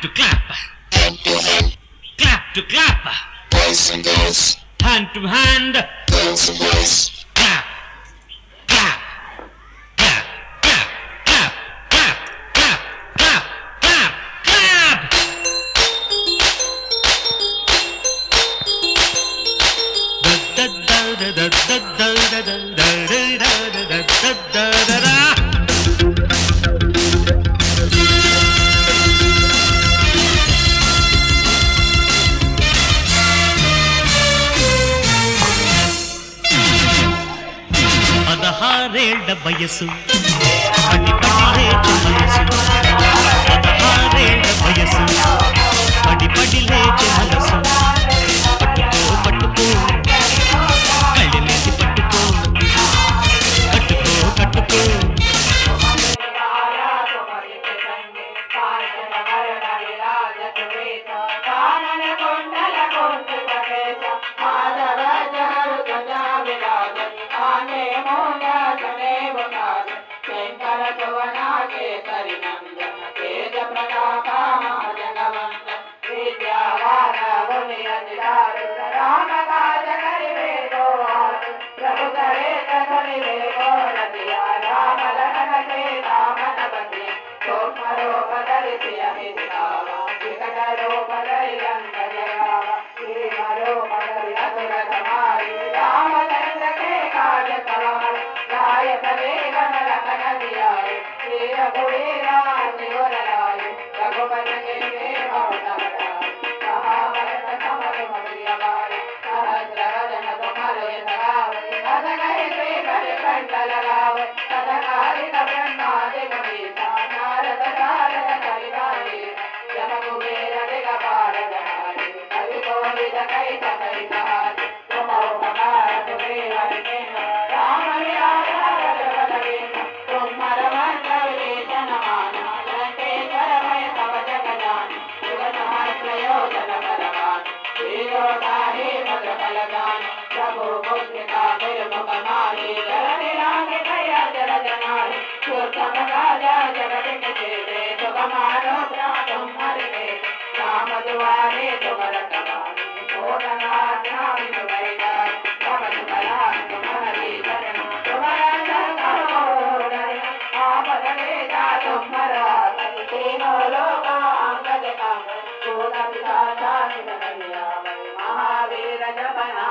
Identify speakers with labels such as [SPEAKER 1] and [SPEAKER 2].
[SPEAKER 1] to clap,
[SPEAKER 2] hand to hand,
[SPEAKER 1] clap to clap,
[SPEAKER 2] boys and girls,
[SPEAKER 1] hand to hand,
[SPEAKER 2] girls and boys,
[SPEAKER 1] clap, clap, clap, clap, clap, clap, clap, clap, clap, clap. Da da da da da da da da da da da da da da. పదహారేళ్ల వయసు పడి పడి లేచే మనసు పదహారేళ్ల వయసు పడి పడి లేచే మనసు పట్టుకో పట్టుకో కళ్ళెలేసి పట్టుకో కట్టుకో కట్టుకో
[SPEAKER 3] महावीर जपना